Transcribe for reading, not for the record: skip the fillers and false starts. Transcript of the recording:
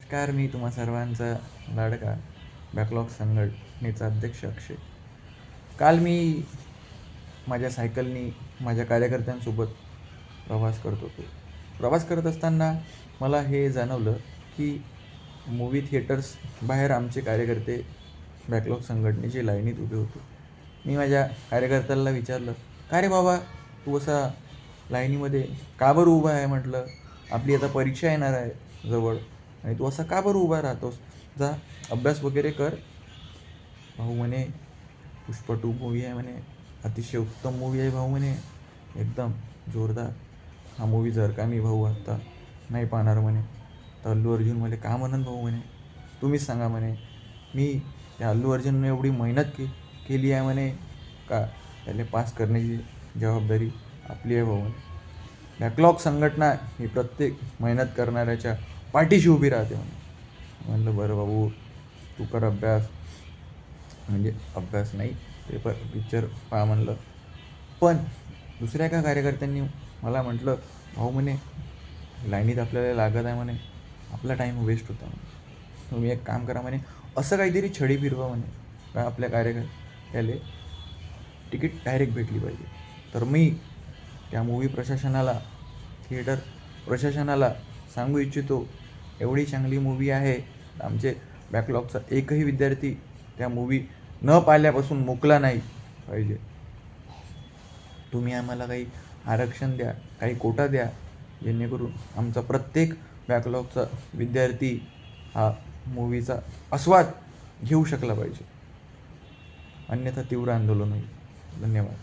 नमस्कार, मी तुम्हा सर्वांचा लाडका बॅकलॉग संघटनेचा अध्यक्ष अक्षय. काल मी माझ्या सायकलनी माझ्या कार्यकर्त्यांसोबत प्रवास करत होतो. प्रवास करत असताना मला हे जाणवलं की मूव्ही थिएटर्स बाहेर आमचे कार्यकर्ते बॅकलॉग संघटनेची लाईनीत उभे होते. मी माझ्या कार्यकर्त्याला विचारलं, "का रे बाबा, तू असा लाईनीमध्ये का बरं उभा आहे?" म्हटलं, "आपली आता परीक्षा येणार आहे जवळ आणि तू असा का बरं उभा राहतोस? जा अभ्यास वगैरे कर." भाऊ म्हणे, "पुष्पा 2 मूव्ही आहे म्हणे, अतिशय उत्तम मूव्ही आहे भाऊ म्हणे, एकदम जोरदार. हा मूव्ही जर का मी भाऊ आत्ता नाही पाहणार म्हणे तर अल्लू अर्जुन मला का म्हणन भाऊ म्हणे, तुम्हीच सांगा म्हणे. मी त्या अल्लू अर्जुनने एवढी मेहनत केली आहे म्हणे का त्याला पास करण्याची जबाबदारी आपली आहे भाऊ म्हणे. बॅकलॉग संघटना ही प्रत्येक मेहनत करणाऱ्याच्या पाठीशी उभी राहते म्हणे." म्हणलं, "बरं बाबू, तू कर अभ्यास." म्हणजे अभ्यास नाही, पिक्चर पहा म्हणलं. पण दुसऱ्या एका कार्यकर्त्यांनी मला म्हटलं, "भाऊ म्हणे, लाईनीत आपल्याला लागत आहे म्हणे, आपला टाईम वेस्ट होता म्हणे. तुम्ही एक काम करा म्हणे, असं काहीतरी छडी फिरवा म्हणे का आपल्या कार्यकर्त्याला तिकीट डायरेक्ट भेटली पाहिजे." तर मी त्या मूव्ही प्रशासनाला, थिएटर प्रशासनाला सांगू इच्छितो, एवढी चांगली मूव्ही आहे, आमचे बॅकलॉगचा एकही विद्यार्थी त्या मूव्ही न पाहिल्यापासून मुकला नाही पाहिजे. तुम्ही आम्हाला काही आरक्षण द्या, काही कोटा द्या, जेणेकरून आमचा प्रत्येक बॅकलॉगचा विद्यार्थी हा मूव्हीचा आस्वाद घेऊ शकला पाहिजे. अन्यथा तीव्र आंदोलन होईल. धन्यवाद.